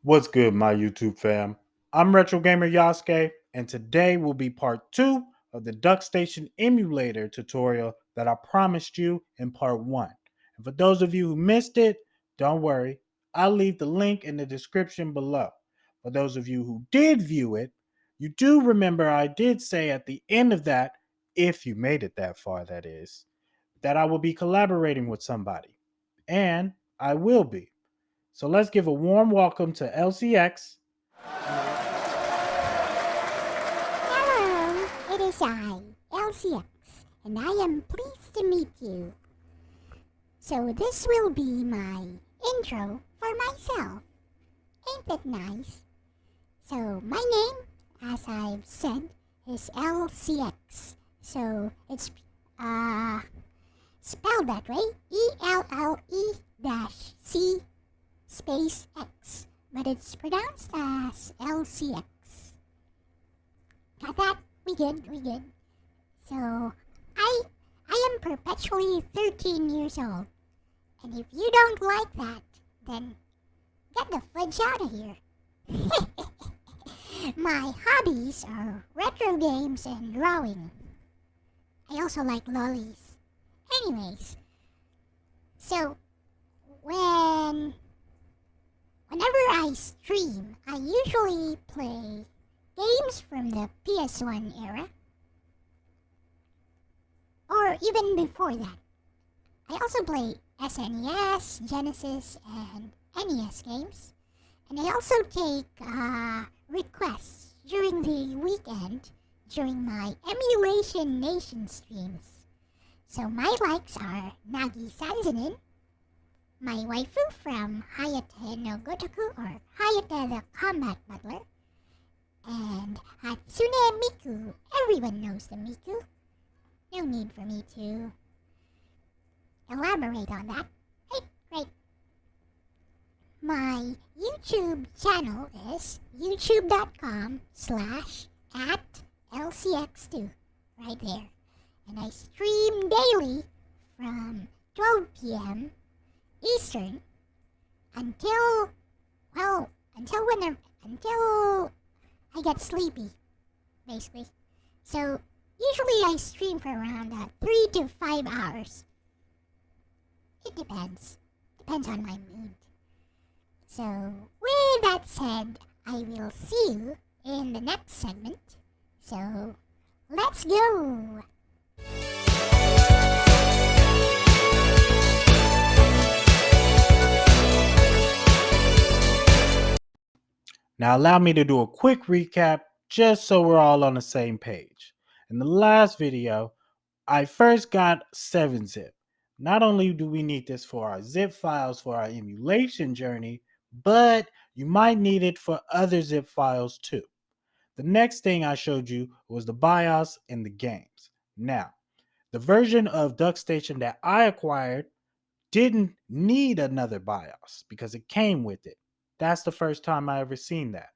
What's good, my YouTube fam? I'm Retro Gamer Yasuke, and today will be part 2 of the DuckStation emulator tutorial that I promised you in part 1. And for those of you who missed it, don't worry, I'll leave the link in the description below. For those of you who did view it, you do remember I did say at the end of that, if you made it that far, that is, that I will be collaborating with somebody. And I will be. So let's give a warm welcome to Elle-C X. Hello, it is I, Elle-C X, and I am pleased to meet you. So this will be my intro for myself. Ain't that nice? So my name, as I've said, is Elle-C X. So it's spelled that way, E-L-L-E dash C space X, but it's pronounced as Elle-C X. Got that? We good. So, I am perpetually 13 years old. And if you don't like that, then get the fudge out of here. My hobbies are retro games and drawing. I also like lollies. Anyways, so whenever I stream, I usually play games from the PS1 era, or even before that. I also play SNES, Genesis, and NES games, and I also take requests during the weekend during my Emulation Nation streams. So my likes are Nagi Sanzanin, my waifu from Hayate no Gotoku, or Hayate the Combat Butler, and Hatsune Miku. Everyone knows the Miku. No need for me to elaborate on that. Great. My YouTube channel is youtube.com/@LCX2. Right there. And I stream daily from 12 p.m. Eastern until I get sleepy, basically. So, usually I stream for around 3 to 5 hours. It depends. Depends on my mood. So, with that said, I will see you in the next segment. So, let's go! Now, allow me to do a quick recap just so we're all on the same page. In the last video, I first got 7-zip. Not only do we need this for our zip files for our emulation journey, but you might need it for other zip files too. The next thing I showed you was the BIOS in the games. Now, the version of DuckStation that I acquired didn't need another BIOS because it came with it. That's the first time I ever seen that.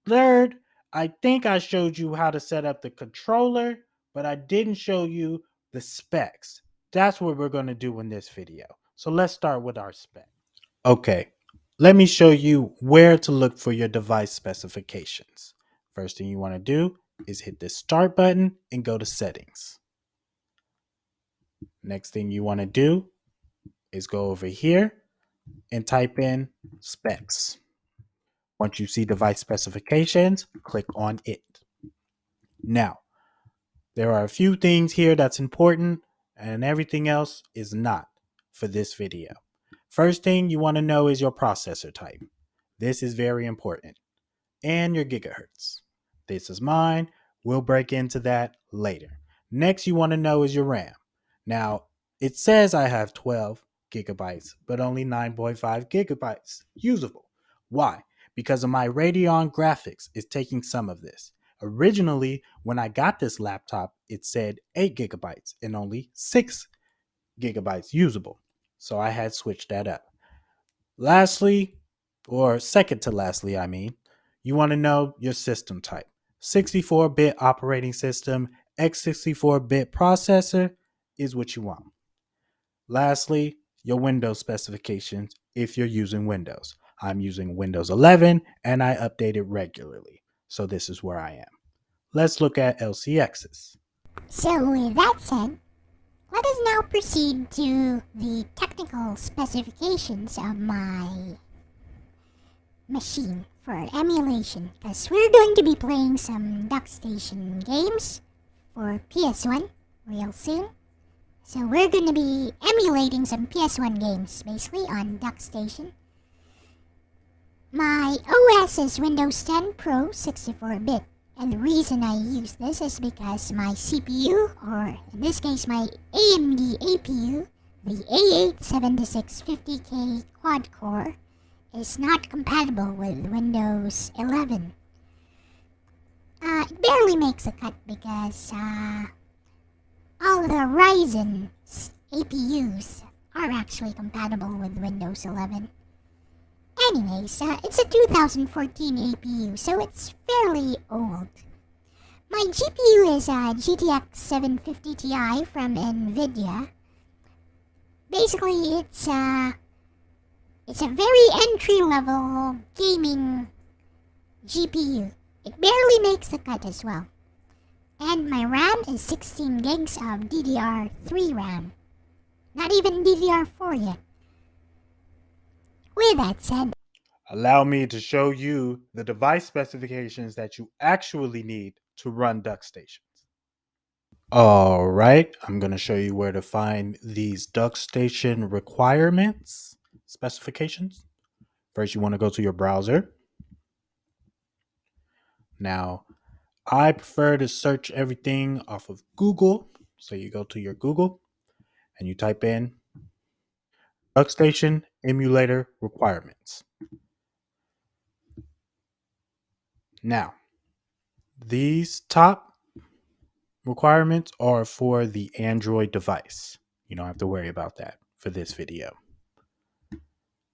Third, I think I showed you how to set up the controller, but I didn't show you the specs. That's what we're going to do in this video. So let's start with our spec. Okay, let me show you where to look for your device specifications. First thing you want to do is hit the start button and go to settings. Next thing you want to do is go over here and type in specs. Once you see device specifications, click on it. Now, there are a few things here that's important and everything else is not for this video. First thing you want to know is your processor type. This is very important. And your gigahertz. This is mine. We'll break into that later. Next, you want to know is your RAM. Now, it says I have 12 gigabytes, but only 9.5 gigabytes usable. Why? Because of my Radeon graphics is taking some of this. Originally, when I got this laptop, it said 8 gigabytes and only 6 gigabytes usable. So I had switched that up. Lastly, or second to lastly, you want to know your system type. 64-bit operating system, x64-bit processor is what you want. Lastly, your Windows specifications if you're using Windows. I'm using Windows 11 and I update it regularly. So this is where I am. Let's look at Elle-C X's. So with that said, let us now proceed to the technical specifications of my machine for emulation, because we're going to be playing some DuckStation games for PS1 real soon. So we're going to be emulating some PS1 games basically on DuckStation. My OS is Windows 10 Pro 64-bit, and the reason I use this is because my CPU, or in this case my AMD APU, the A87650K quad-core, is not compatible with Windows 11. It barely makes a cut because all the Ryzen APUs are actually compatible with Windows 11. Anyways, it's a 2014 APU, so it's fairly old. My GPU is a GTX 750 Ti from NVIDIA. Basically, it's a very entry-level gaming GPU. It barely makes the cut as well. And my RAM is 16 gigs of DDR3 RAM. Not even DDR4 yet. With that said, Allow me to show you the device specifications that you actually need to run DuckStations. All right, I'm going to show you where to find these DuckStation requirements specifications. First, you want to go to your browser. Now, I prefer to search everything off of Google. So you go to your Google and you type in DuckStation emulator requirements. Now, these top requirements are for the Android device. You don't have to worry about that for this video.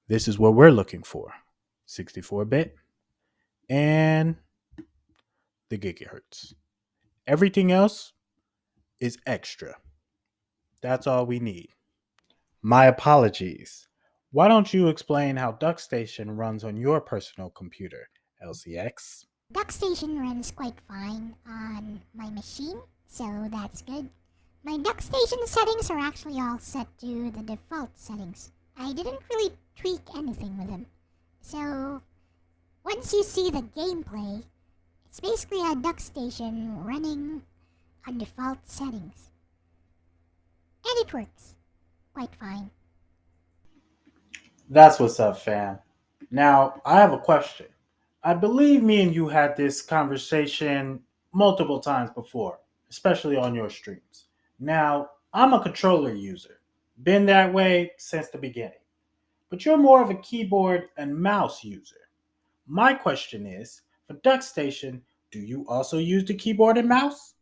This is what we're looking for: 64-bit and the gigahertz. Everything else is extra. That's all we need. My apologies. Why don't you explain how DuckStation runs on your personal computer, Elle-C X? DuckStation runs quite fine on my machine, so that's good. My DuckStation settings are actually all set to the default settings. I didn't really tweak anything with them. So, once you see the gameplay, it's basically a DuckStation running on default settings. And it works quite fine. That's what's up, fam. Now, I have a question. I believe me and you had this conversation multiple times before, especially on your streams. Now, I'm a controller user, been that way since the beginning, but you're more of a keyboard and mouse user. My question is, for DuckStation, do you also use the keyboard and mouse?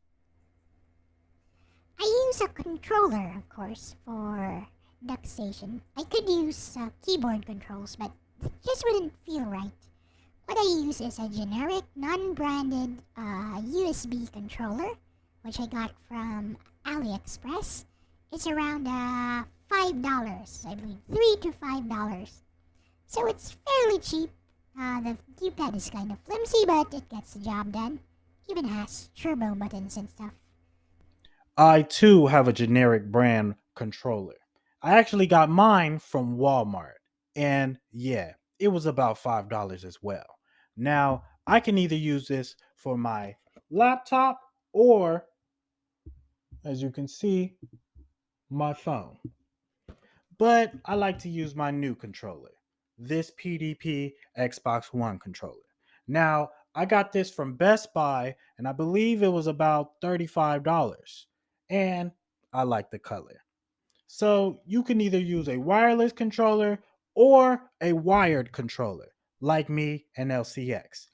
I use a controller, of course, for DuckStation. I could use keyboard controls, but it just wouldn't feel right. What I use is a generic, non-branded USB controller, which I got from AliExpress. It's around $5, I believe, $3 to $5. So it's fairly cheap. The D-pad is kind of flimsy, but it gets the job done. Even has turbo buttons and stuff. I too have a generic brand controller. I actually got mine from Walmart. And yeah, it was about $5 as well. Now, I can either use this for my laptop or, as you can see, my phone. But I like to use my new controller, this PDP Xbox One controller. Now, I got this from Best Buy, and I believe it was about $35. And I like the color. So you can either use a wireless controller or a wired controller, like me and Elle-C X.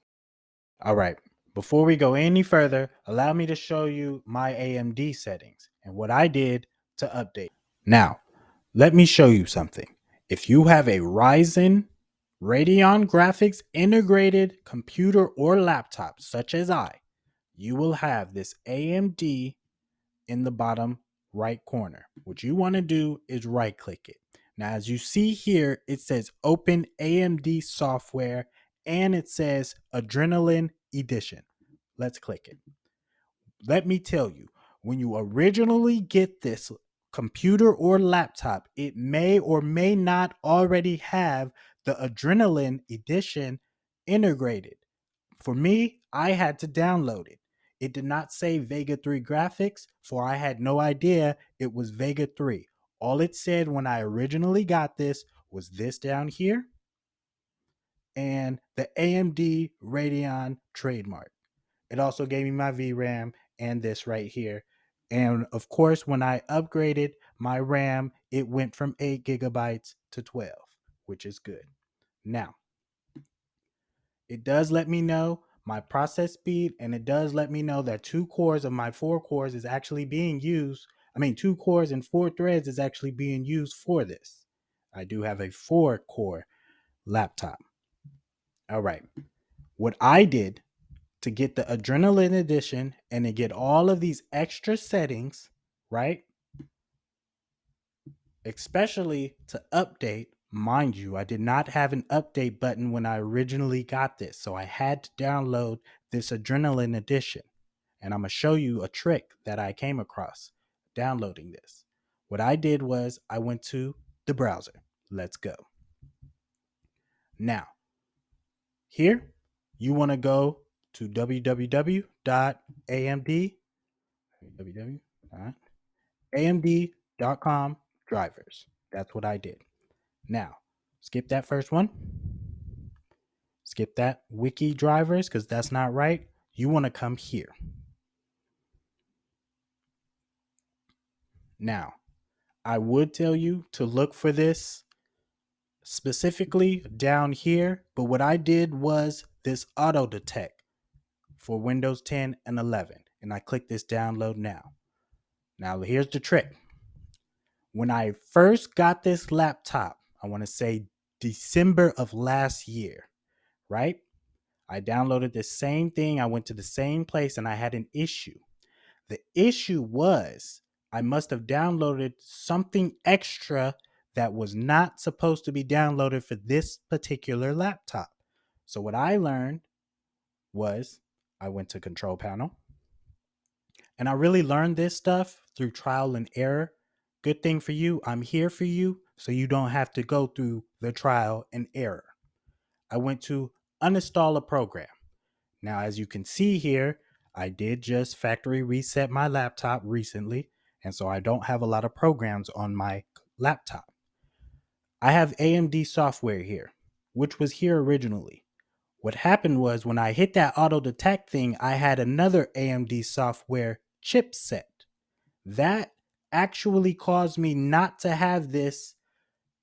All right, before we go any further, allow me to show you my AMD settings and what I did to update. Now, let me show you something. If you have a Ryzen Radeon graphics integrated computer or laptop, such as you will have this AMD in the bottom right corner. What you want to do is right click it. Now, as you see here, it says open AMD software and it says Adrenaline Edition. Let's click it. Let me tell you, when you originally get this computer or laptop, it may or may not already have the Adrenaline Edition integrated. For me, I had to download it. It did not say Vega 3 graphics, for I had no idea it was Vega 3. All it said when I originally got this was this down here and the AMD Radeon trademark. It also gave me my VRAM and this right here. And of course, when I upgraded my RAM, it went from 8 gigabytes to 12, which is good. Now, it does let me know my process speed, and it does let me know that 2 cores of my 4 cores is actually being used. 2 cores and 4 threads is actually being used for this. I do have a 4 core laptop. All right. What I did to get the Adrenaline Edition and to get all of these extra settings, right? Especially to update. Mind you, I did not have an update button when I originally got this, so I had to download this Adrenaline Edition. And I'm going to show you a trick that I came across downloading this. What I did was I went to the browser. Let's go. Now, here, you want to go to www.amd www.amd.com drivers. That's what I did. Now, skip that first one. Skip that wiki drivers because that's not right. You want to come here. Now, I would tell you to look for this specifically down here, but what I did was this auto detect for Windows 10 and 11, and I click this download now. Now, here's the trick. When I first got this laptop, I want to say December of last year, right? I downloaded the same thing. I went to the same place and I had an issue. The issue was I must have downloaded something extra that was not supposed to be downloaded for this particular laptop. So what I learned was I went to Control Panel, and I really learned this stuff through trial and error. Good thing for you, I'm here for you, so you don't have to go through the trial and error. I went to uninstall a program. Now, as you can see here, I did just factory reset my laptop recently, and so I don't have a lot of programs on my laptop. I have AMD software here, which was here originally. What happened was when I hit that auto detect thing, I had another AMD software chipset. That actually caused me not to have this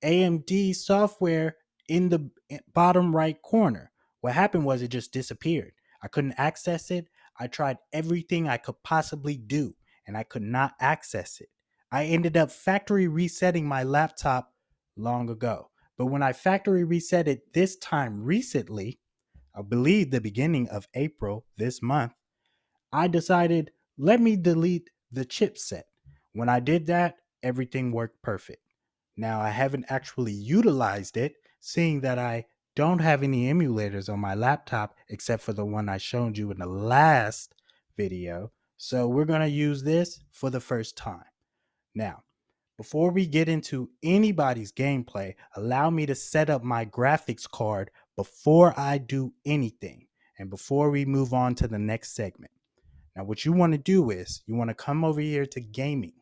AMD software in the bottom right corner. What happened was it just disappeared. I couldn't access it. I tried everything I could possibly do, and I could not access it. I ended up factory resetting my laptop long ago. But when I factory reset it this time recently, I believe the beginning of April this month, I decided, let me delete the chipset. When I did that, everything worked perfect. Now, I haven't actually utilized it, seeing that I don't have any emulators on my laptop except for the one I showed you in the last video. So we're going to use this for the first time. Now, before we get into anybody's gameplay, allow me to set up my graphics card before I do anything and before we move on to the next segment. Now, what you want to do is you want to come over here to gaming.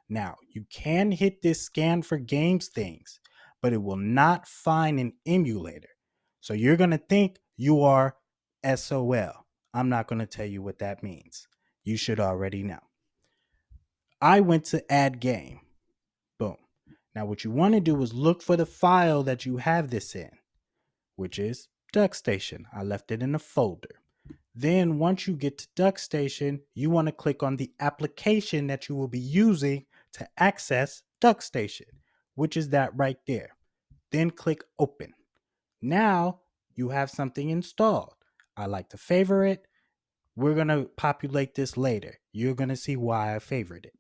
Now, you can hit this scan for games things, but it will not find an emulator. So you're going to think you are SOL. I'm not going to tell you what that means. You should already know. I went to add game. Boom. Now, what you want to do is look for the file that you have this in, which is DuckStation. I left it in a folder. Then once you get to DuckStation, you want to click on the application that you will be using to access DuckStation, which is that right there. Then click open. Now you have something installed. I like to favor it. We're going to populate this later. You're going to see why I favored it.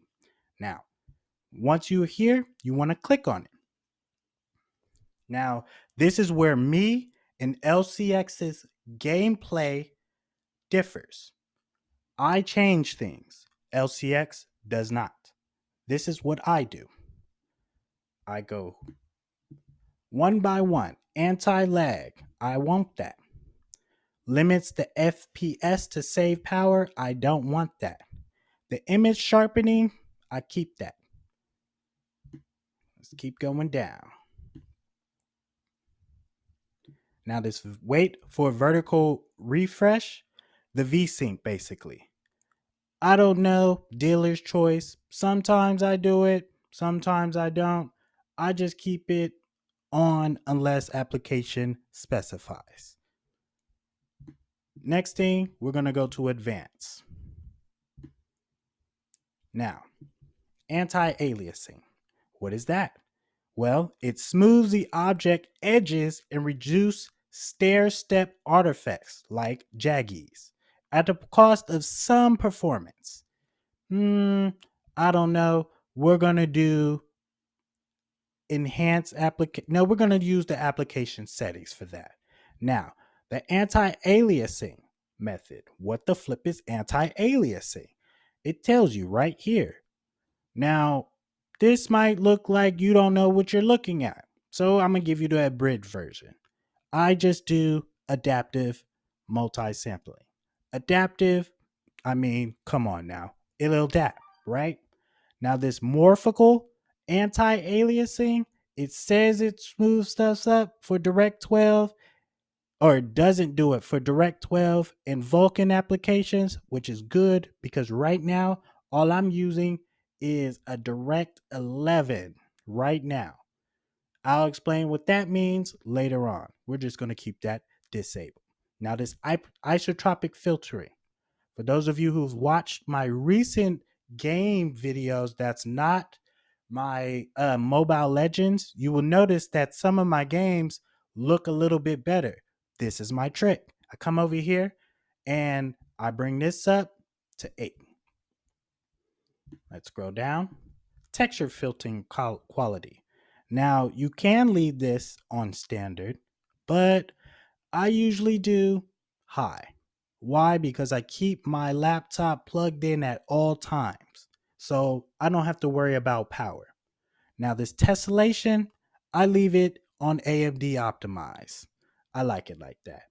Now, Once you're here, you want to click on it. Now, this is where me and Elle-C X's gameplay differs. I change things. Elle-C X does not. This is what I do. I go one by one. Anti-lag. I want that. Limits the FPS to save power. I don't want that. The image sharpening. I keep that. Let's keep going down. Now this wait for vertical refresh. The VSync basically. I don't know. Dealer's choice. Sometimes I do it. Sometimes I don't. I just keep it on unless application specifies. Next thing, we're going to go to advanced. Now, anti-aliasing. What is that? Well, it smooths the object edges and reduce stair-step artifacts like jaggies at the cost of some performance. I don't know. We're going to do enhance application. No, we're going to use the application settings for that. Now, the anti-aliasing method. What the flip is anti-aliasing? It tells you right here. Now, this might look like you don't know what you're looking at. So I'm going to give you the abridged version. I just do adaptive multi-sampling. Adaptive, I mean, come on now. It'll adapt, right? Now, this morphical anti-aliasing, it says it smooths stuff up for Direct 12, or it doesn't do it for Direct 12 and Vulkan applications, which is good because right now, all I'm using is a Direct 11 right now. I'll explain what that means later on. We're just going to keep that disabled. Now, this isotropic filtering. For those of you who've watched my recent game videos, that's not my Mobile Legends, you will notice that some of my games look a little bit better. This is my trick. I come over here and I bring this up to 8. Let's scroll down. Texture filtering quality. Now, you can leave this on standard, but I usually do high. Why? Because I keep my laptop plugged in at all times. So I don't have to worry about power. Now, this tessellation, I leave it on AMD optimize. I like it like that.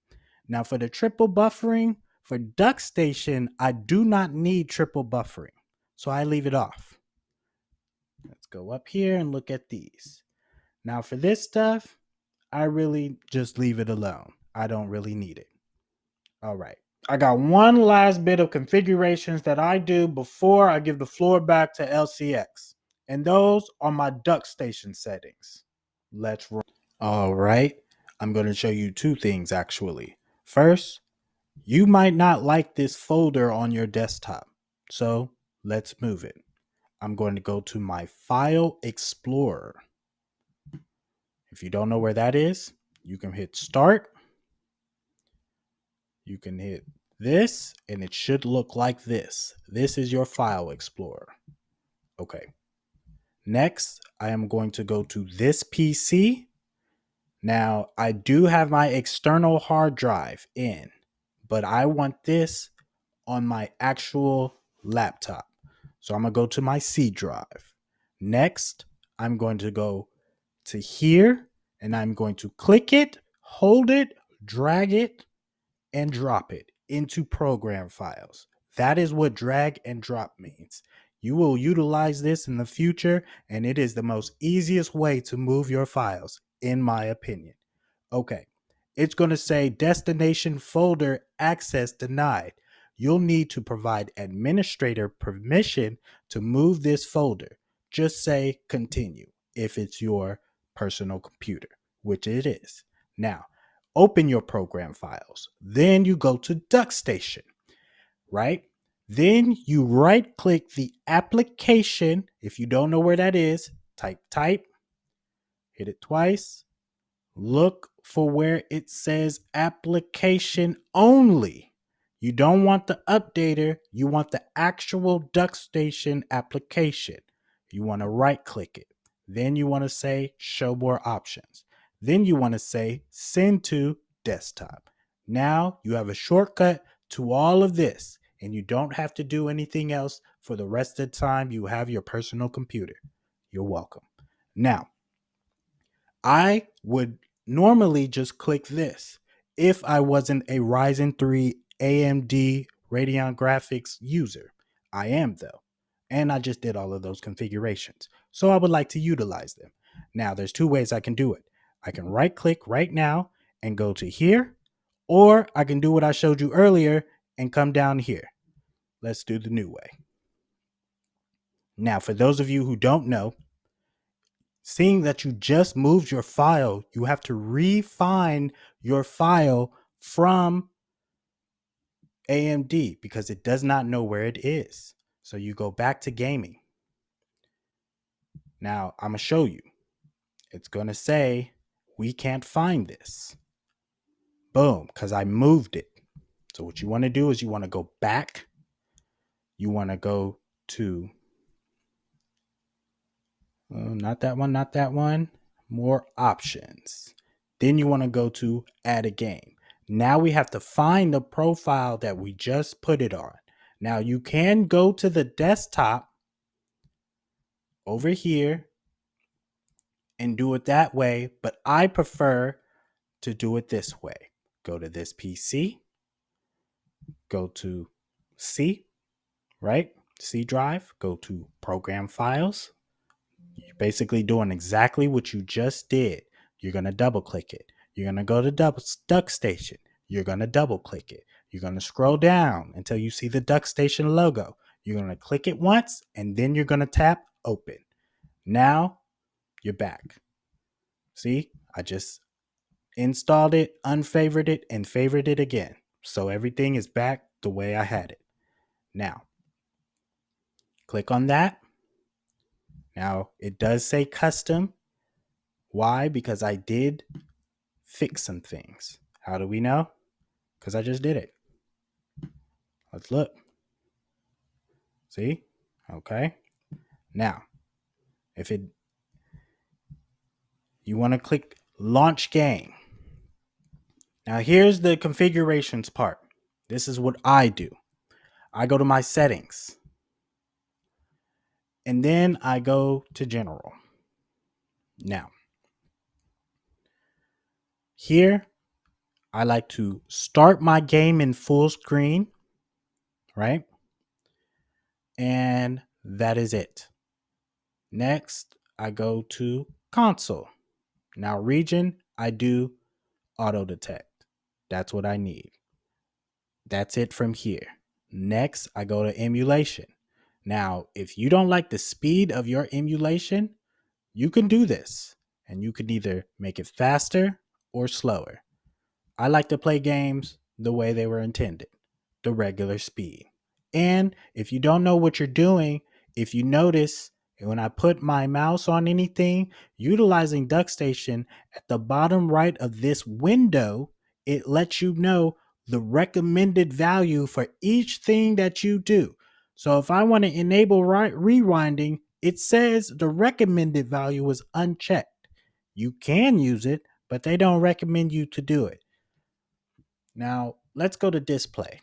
Now, for the triple buffering, for DuckStation, I do not need triple buffering. So I leave it off. Let's go up here and look at these. Now, for this stuff, I really just leave it alone. I don't really need it. All right. I got one last bit of configurations that I do before I give the floor back to Elle-C X. And those are my DuckStation settings. Let's roll. All right. I'm going to show you two things actually. First, you might not like this folder on your desktop. So let's move it. I'm going to go to my File Explorer. If you don't know where that is, you can hit Start. You can hit this, and it should look like this. This is your File Explorer. Okay. Next, I am going to go to this PC. Now, I do have my external hard drive in, but I want this on my actual laptop. So I'm going to go to my C drive. Next, I'm going to go to here, and I'm going to click it, hold it, drag it, and drop it into program files. That is what drag and drop means. You will utilize this in the future, and it is the most easiest way to move your files, in my opinion. Okay, it's going to say destination folder access denied. You'll need to provide administrator permission to move this folder. Just say continue if it's your personal computer, which it is. Now, open your program files. Then you go to DuckStation, right? Then you right click the application. If you don't know where that is, type, hit it twice. Look for where it says application only. You don't want the updater, you want the actual DuckStation application. You want to right click it. Then you want to say show more options. Then you want to say send to desktop. Now you have a shortcut to all of this, and you don't have to do anything else for the rest of the time you have your personal computer. You're welcome. Now, I would normally just click this if I wasn't a Ryzen 3 AMD Radeon graphics user. I am though. And I just did all of those configurations. So I would like to utilize them. Now, there's two ways I can do it. I can right click right now and go to here, or I can do what I showed you earlier and come down here. Let's do the new way. Now, for those of you who don't know, seeing that you just moved your file, you have to refine your file from AMD because it does not know where it is. So you go back to gaming. Now, I'm going to show you. It's going to say, we can't find this. Boom, because I moved it. So what you want to do is you want to go back. You want to go to, not that one, not that one. More options. Then you want to go to add a game. Now we have to find the profile that we just put it on. Now you can go to the desktop over here and do it that way, but I prefer to do it this way. Go to this PC, go to C, right? C drive, go to program files. You're basically doing exactly what you just did. You're going to double click it. You're going to go to DuckStation. You're going to double click it. You're going to scroll down until you see the DuckStation logo. You're going to click it once and then you're going to tap open. Now you're back. See, I just installed it, unfavored it, and favored it again. So everything is back the way I had it. Now, click on that. Now, it does say custom. Why? Because I did fix some things. How do we know? Because I just did it. Let's look. See? Okay. Now, you want to click launch game. Now, here's the configurations part. This is what I do. I go to my settings. And then I go to general. Now, here, I like to start my game in full screen, right? And that is it. Next, I go to console. Now, region, I do auto detect. That's what I need. That's it from here. Next, I go to emulation. Now, if you don't like the speed of your emulation, you can do this. And you can either make it faster or slower. I like to play games the way they were intended, the regular speed. And if you don't know what you're doing, if you notice when I put my mouse on anything, utilizing DuckStation, at the bottom right of this window, it lets you know the recommended value for each thing that you do. So if I want to enable rewinding, it says the recommended value is unchecked. You can use it, but they don't recommend you to do it. Now, let's go to display.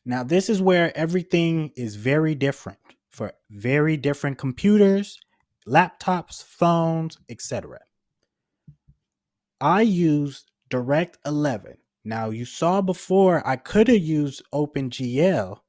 Now, this is where everything is very different for very different computers, laptops, phones, etc. I use Direct 11. Now, you saw before I could have used OpenGL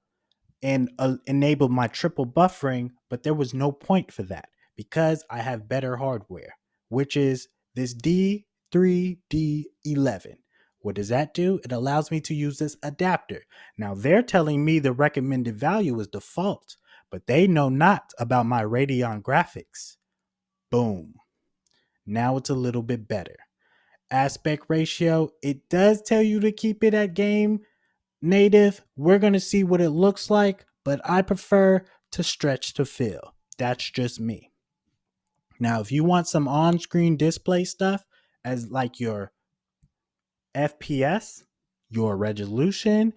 and enabled my triple buffering, but there was no point for that because I have better hardware, which is this D3D11. What does that do? It allows me to use this adapter. Now, they're telling me the recommended value is default, but they know not about my Radeon graphics. Boom. Now it's a little bit better. Aspect ratio, it does tell you to keep it at game native. We're going to see what it looks like, but I prefer to stretch to fill. That's just me. Now, if you want some on-screen display stuff as like your FPS, your resolution,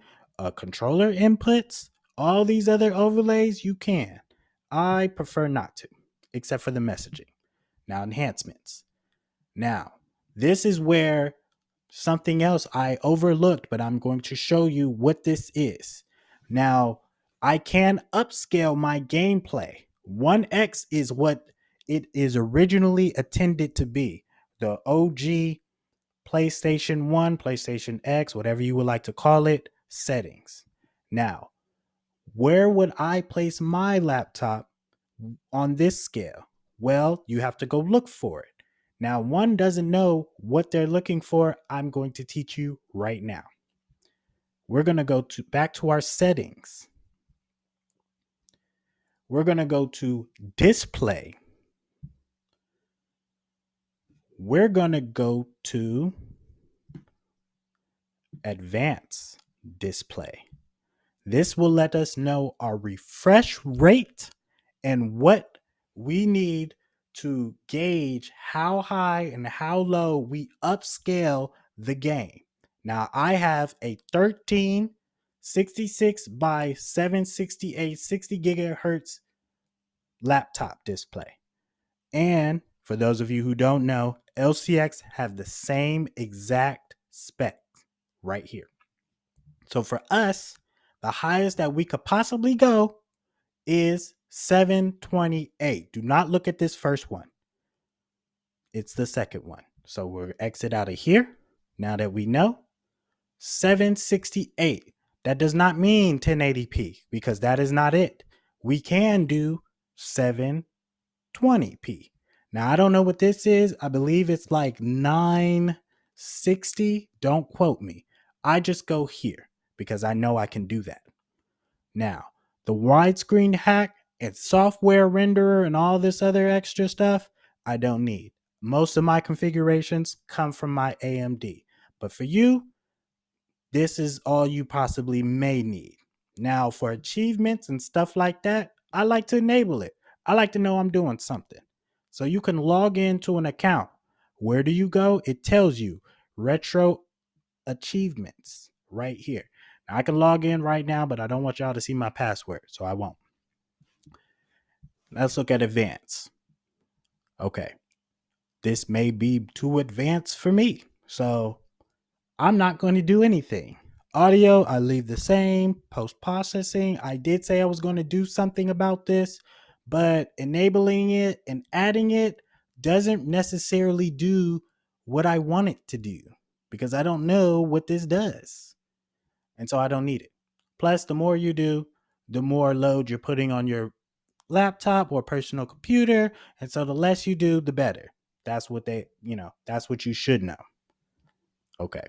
controller inputs, all these other overlays, you can. I prefer not to, except for the messaging. Now, enhancements. Now, this is where something else I overlooked, but I'm going to show you what this is. Now, I can upscale my gameplay. 1x is what it is originally intended to be. The OG PlayStation 1, PlayStation X, whatever you would like to call it, settings. Now, where would I place my laptop on this scale? Well, you have to go look for it. Now, one doesn't know what they're looking for. I'm going to teach you right now. We're going to go back to our settings. We're going to go to display. We're going to go to advanced display. This will let us know our refresh rate and what we need to gauge how high and how low we upscale the game. Now, I have a 1366 by 768 60 gigahertz laptop display. And for those of you who don't know, Elle-C X have the same exact spec right here. So for us, the highest that we could possibly go is 728. Do not look at this first one. It's the second one. So we'll exit out of here. Now that we know, 768. That does not mean 1080p because that is not it. We can do 720p. Now, I don't know what this is. I believe it's like 960. Don't quote me. I just go here because I know I can do that. Now, the widescreen hack and software renderer and all this other extra stuff, I don't need. Most of my configurations come from my AMD. But for you, this is all you possibly may need. Now, for achievements and stuff like that, I like to enable it. I like to know I'm doing something. So you can log into an account. Where do you go? It tells you retro achievements right here. Now, I can log in right now, but I don't want y'all to see my password, so I won't. Let's look at advanced. Okay. This may be too advanced for me, so I'm not going to do anything. Audio, I leave the same. Post-processing, I did say I was going to do something about this, but enabling it and adding it doesn't necessarily do what I want it to do because I don't know what this does. And so I don't need it. Plus, the more you do, the more load you're putting on your laptop or personal computer. And so the less you do, the better. That's what that's what you should know. Okay.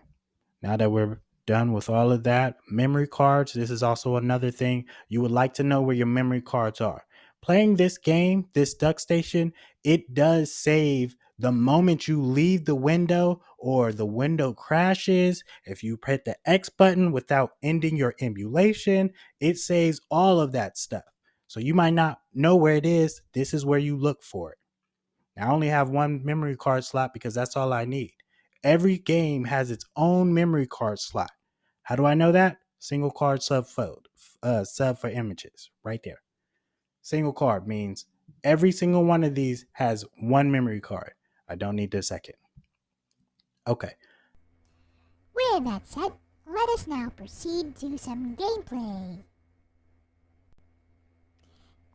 Now that we're done with all of that, memory cards, this is also another thing. You would like to know where your memory cards are. Playing this game, this DuckStation, it does save the moment you leave the window or the window crashes. If you hit the X button without ending your emulation, it saves all of that stuff. So you might not know where it is. This is where you look for it. Now, I only have one memory card slot because that's all I need. Every game has its own memory card slot. How do I know that? Single card subfold, sub for images, right there. Single card means every single one of these has one memory card. I don't need the second. Okay. With that said, let us now proceed to some gameplay.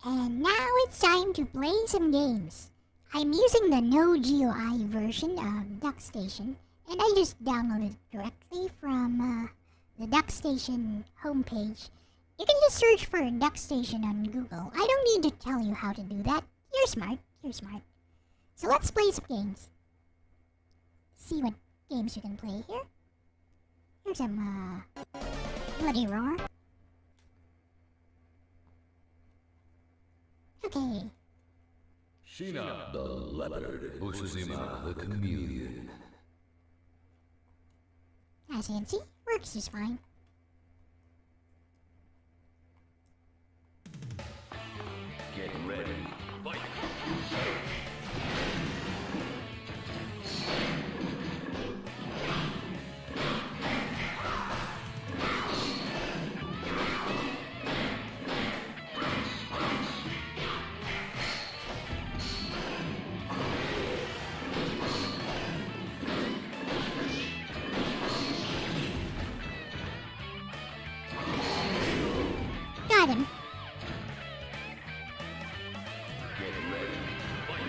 And now it's time to play some games. I'm using the no GUI version of DuckStation, and I just downloaded it directly from the DuckStation homepage. You can just search for DuckStation on Google. I don't need to tell you how to do that. You're smart. So let's play some games. See what games you can play here. Here's some Bloody Roar. Okay. Sheena, the leopard. Ushizima, the chameleon. As you can see, works just fine. Get ready. Fight. got him. Get ready. Fight.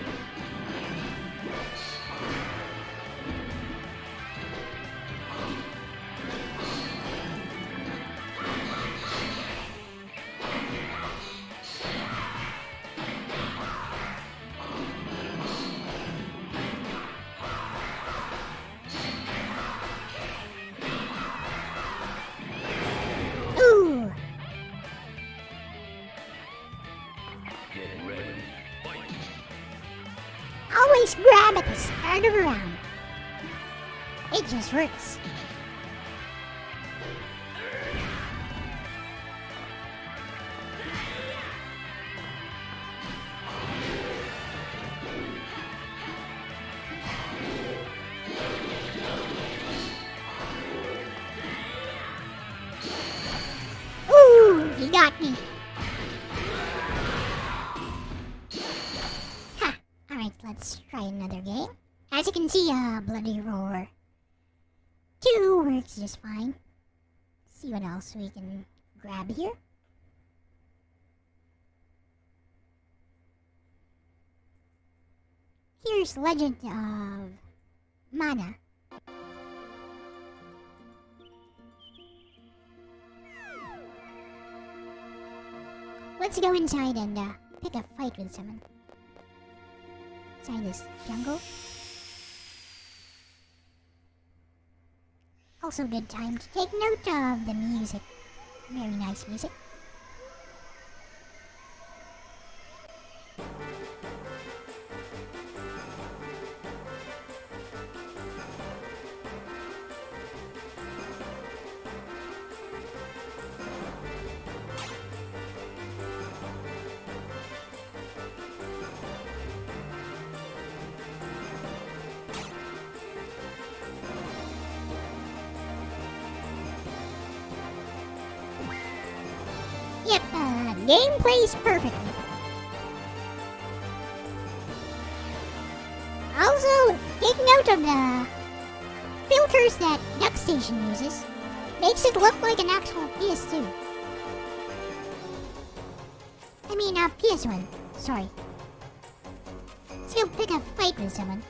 Ooh! Get ready. Fight. Always grab at the start of a round. It just works. Ooh, he got me. Ha! Alright, let's try another game. As you can see, Bloody Roar 2 works just fine. See what else we can grab here. Here's Legend of Mana. Let's go inside and pick a fight with someone. Inside this jungle. Also good time to take note of the music. Very nice music. Yep, game plays perfectly. Also, take note of the filters that DuckStation uses. Makes it look like an actual PS2. I mean, PS1. Sorry. Let's go pick a fight with someone.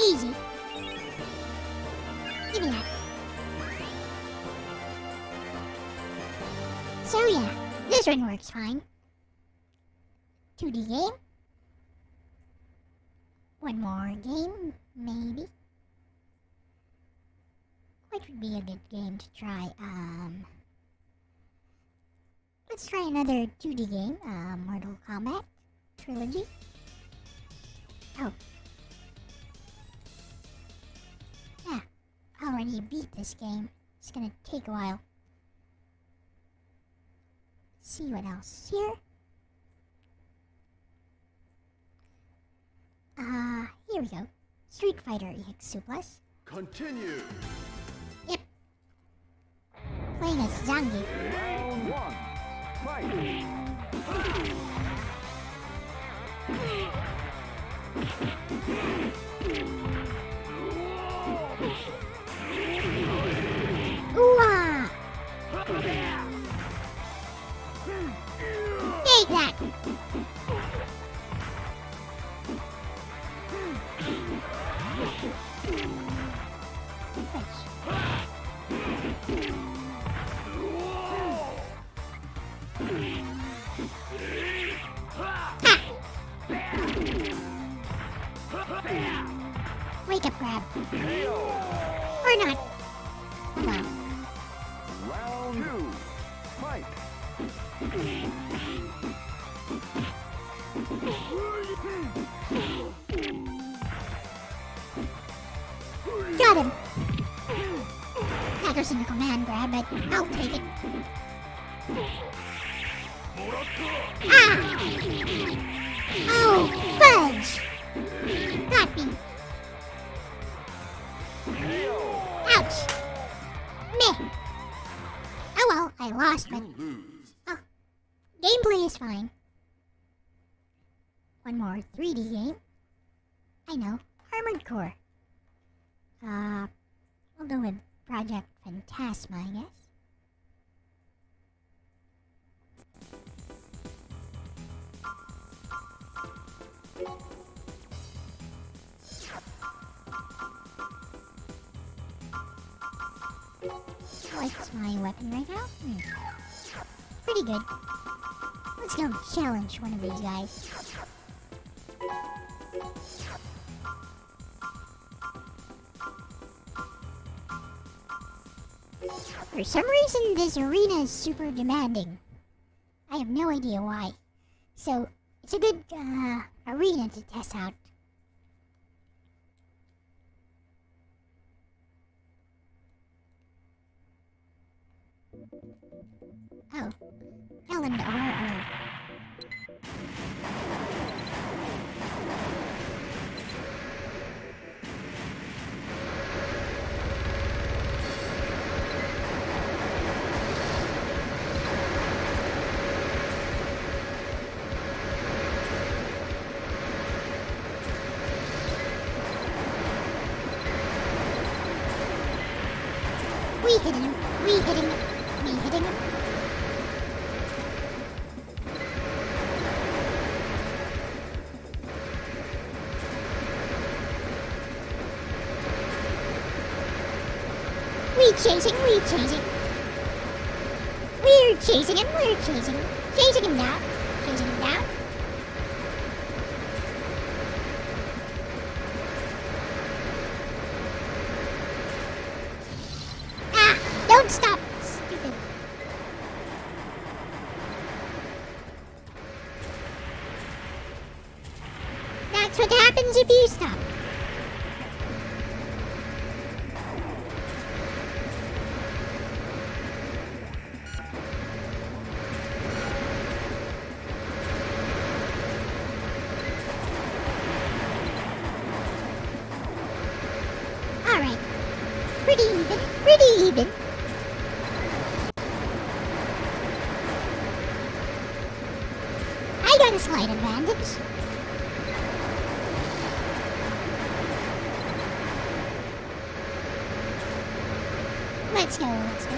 Easy. Give me that. So yeah, this one works fine. 2D game. One more game, maybe. What would be a good game to try? Let's try another 2D game. Mortal Kombat Trilogy. Oh. Yeah, I already beat this game. It's gonna take a while. See what else here. Here we go. Street Fighter EX Suplex. Continue. Yep. Playing as Zangief. Round one. Fight. Ooh-ah! Take that! Wake up grab. Or not. Wow. Round two. Fight. Got him! That wasn't a command grab, but I'll take it. Ah! Oh, fudge! Got me. Ouch! Meh. Oh well, I lost, but gameplay is fine. One more 3D game. I know, Armored Core. We'll go with Project Phantasma, I guess. What's my weapon right now? Pretty good. Let's go challenge one of these guys. For some reason, this arena is super demanding. I have no idea why. So, it's a good arena to test out. Oh, L and R. We hitting him. We hitting him. Me hitting him. We chasing. We chasing. We're chasing him. We're chasing him. Chasing him down. Chasing him down. Don't stop! Stupid. That's what happens if you stop. Alright. Pretty even. Pretty even. I got a slight advantage. Let's go, let's go.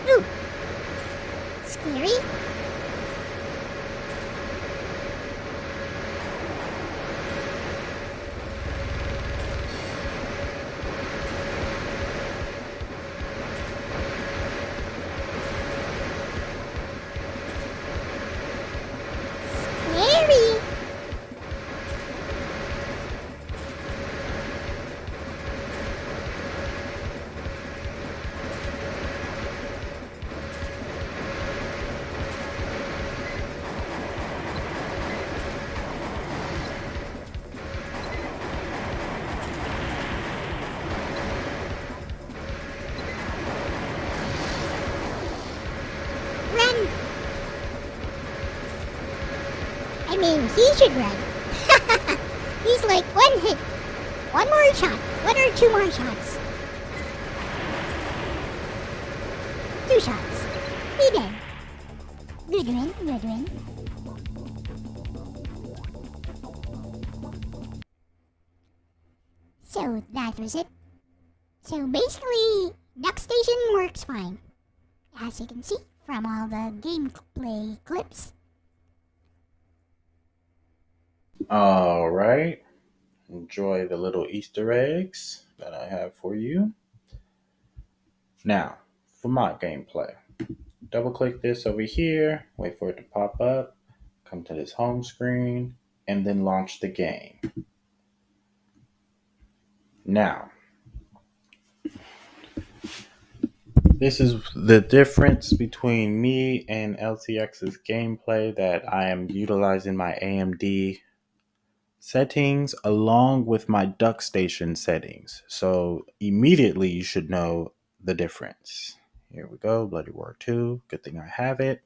Ooh! Scary. Scary. Run! I mean, he should run. He's like one hit. One more shot. One or two more shots. Two shots. Be dead. Good win, good win. So that was it. So basically, DuckStation works fine. As you can see from all the gameplay clips. All right. Enjoy the little Easter eggs that I have for you. Now, for my gameplay, double click this over here, wait for it to pop up, come to this home screen, and then launch the game. Now, This is the difference between me and Elle-C X's gameplay, that I am utilizing my AMD settings along with my DuckStation settings. So immediately you should know the difference. Here we go, Bloody War 2. Good thing I have it.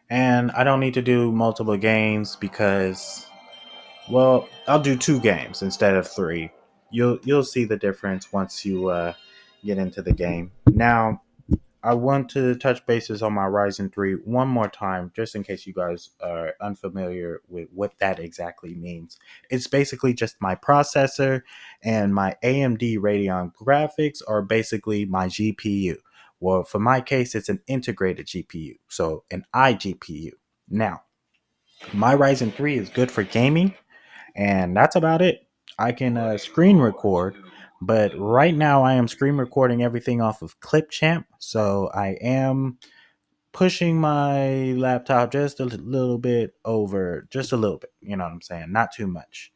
And I don't need to do multiple games because, well, I'll do 2 games instead of 3. You'll see the difference once you get into the game. Now, I want to touch bases on my Ryzen 3 one more time, just in case you guys are unfamiliar with what that exactly means. It's basically just my processor, and my AMD Radeon graphics are basically my GPU. Well, for my case, it's an integrated GPU, so an iGPU. Now, my Ryzen 3 is good for gaming, and that's about it. I can screen record, but right now I am screen recording everything off of Clipchamp, so I am pushing my laptop just a little bit over, just a little bit. You know what I'm saying? Not too much.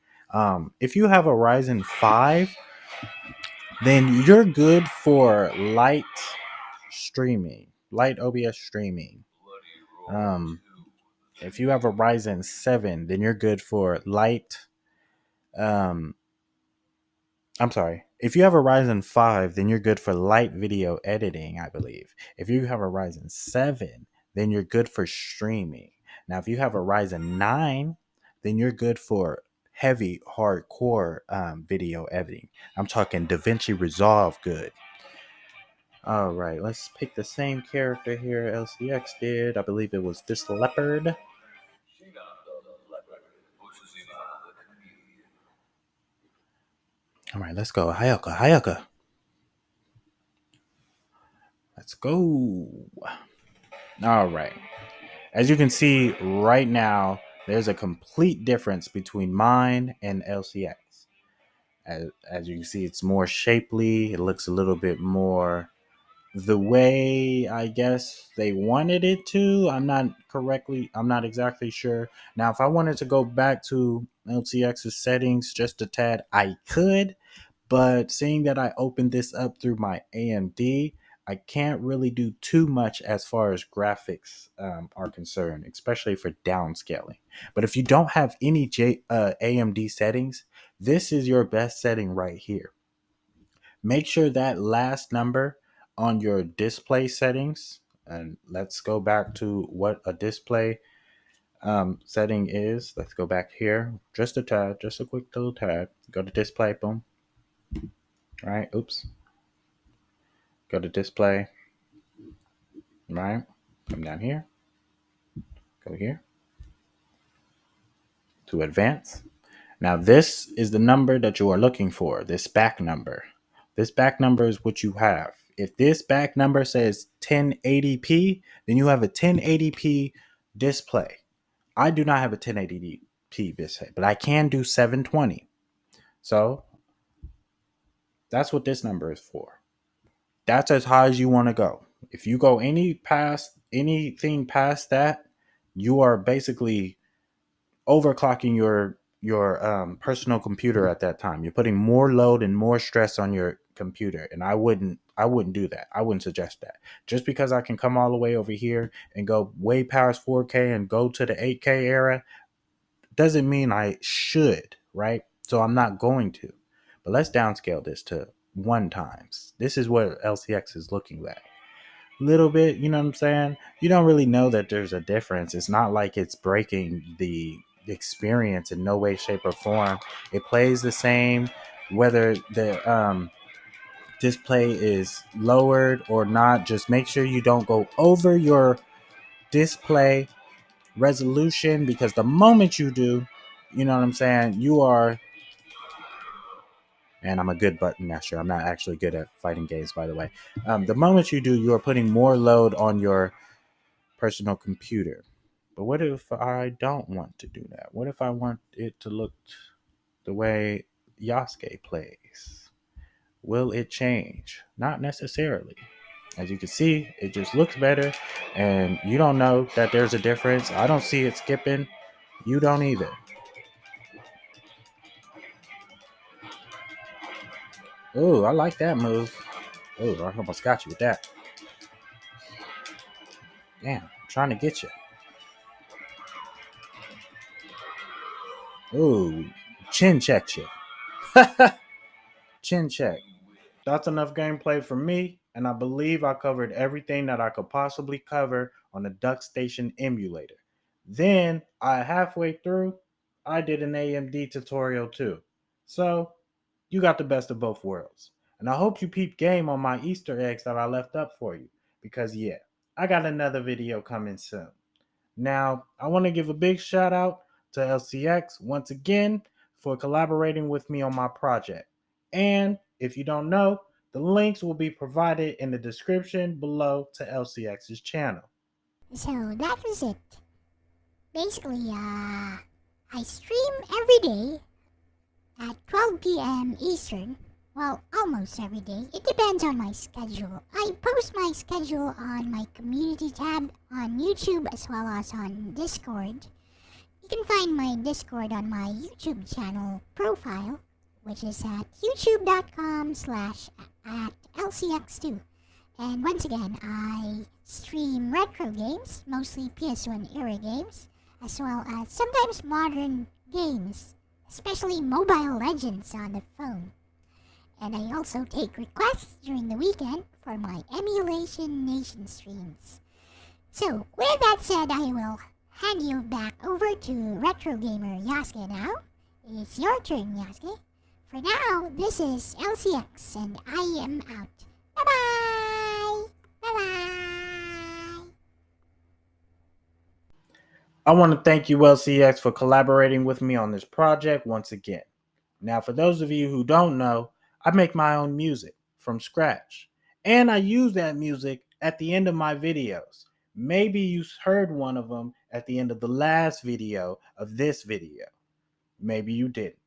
If you have a Ryzen 5, then you're good for light streaming, light OBS streaming. Um, if you have a Ryzen 7, then you're good for light. Um, I'm sorry. If you have a Ryzen 5, then you're good for light video editing, I believe. If you have a Ryzen 7, then you're good for streaming. Now, if you have a Ryzen 9, then you're good for heavy, hardcore video editing. I'm talking DaVinci Resolve good. All right, let's pick the same character here Elle-C X did. I believe it was this leopard. All right, let's go. Hayaka, Hayaka. Let's go. All right. As you can see right now, there's a complete difference between mine and Elle-C X. As you can see, it's more shapely. It looks a little bit more the way I guess they wanted it to. I'm not exactly sure. Now, if I wanted to go back to Elle-C X's settings just a tad, I could. But seeing that I opened this up through my AMD, I can't really do too much as far as graphics are concerned, especially for downscaling. But if you don't have any AMD settings, this is your best setting right here. Make sure that last number on your display settings, and let's go back to what a display setting is. Let's go back here just a tad, just a quick little tad. Go to display, boom. Right, oops. Go to display, right? Come down here, go here to advance. Now, this is the number that you are looking for, this back number. This back number is what you have. If this back number says 1080p, then you have a 1080p display. I do not have a 1080p display, but I can do 720. So that's what this number is for. That's as high as you want to go. If you go anything past that, you are basically overclocking your personal computer at that time. You're putting more load and more stress on your computer, and I wouldn't do that. I wouldn't suggest that. Just because I can come all the way over here and go way past 4K and go to the 8K era doesn't mean I should, right? So I'm not going to. But let's downscale this to 1 times. This is what Elle-C X is looking at. Little bit, you know what I'm saying? You don't really know that there's a difference. It's not like it's breaking the experience in no way, shape, or form. It plays the same whether the display is lowered or not. Just make sure you don't go over your display resolution, because the moment you do, you know what I'm saying, you are. And I'm a good button masher. I'm not actually good at fighting games, by the way. The moment you do, you are putting more load on your personal computer. But what if I don't want to do that? What if I want it to look the way Yasuke plays? Will it change? Not necessarily. As you can see, it just looks better, and you don't know that there's a difference. I don't see it skipping. You don't either. Ooh, I like that move. Oh, I almost got you with that. Damn, I'm trying to get you. Ooh, chin checked you. Chin check. That's enough gameplay for me, and I believe I covered everything that I could possibly cover on the DuckStation emulator. Then, halfway through, I did an AMD tutorial too. So, you got the best of both worlds. And I hope you peep game on my Easter eggs that I left up for you, because yeah, I got another video coming soon. Now, I want to give a big shout out to Elle-C X once again for collaborating with me on my project. And if you don't know, the links will be provided in the description below to Elle-C X's channel. So that was it. Basically, I stream every day at 12 p.m. Eastern. Well, almost every day. It depends on my schedule. I post my schedule on my community tab on YouTube as well as on Discord. You can find my Discord on my YouTube channel profile, which is at youtube.com/@LCX2. And once again, I stream retro games, mostly PS1 era games, as well as sometimes modern games, especially Mobile Legends on the phone. And I also take requests during the weekend for my Emulation Nation streams. So, with that said, I will hand you back over to Retro Gamer Yasuke now. It's your turn, Yasuke. For now, this is Elle-C X, and I am out. Bye-bye! Bye-bye! I want to thank you, Elle-C X, for collaborating with me on this project once again. Now, for those of you who don't know, I make my own music from scratch. And I use that music at the end of my videos. Maybe you heard one of them at the end of the last video of this video. Maybe you didn't.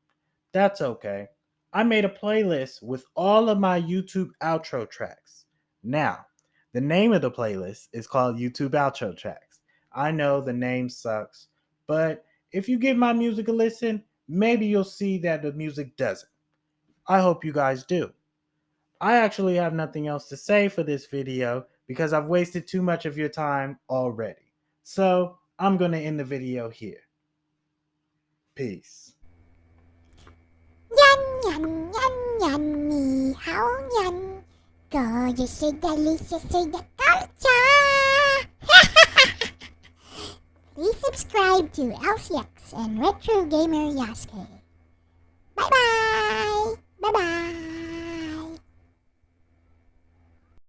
That's okay. I made a playlist with all of my YouTube outro tracks. Now, the name of the playlist is called YouTube Outro Tracks. I know the name sucks, but if you give my music a listen, maybe you'll see that the music doesn't. I hope you guys do. I actually have nothing else to say for this video because I've wasted too much of your time already. So I'm going to end the video here. Peace. Yan, yan, yan, yan, ni hao, yan. Gorgeous, delicious, the culture! Please subscribe to Elle-C X and Retro Gamer Yasuke.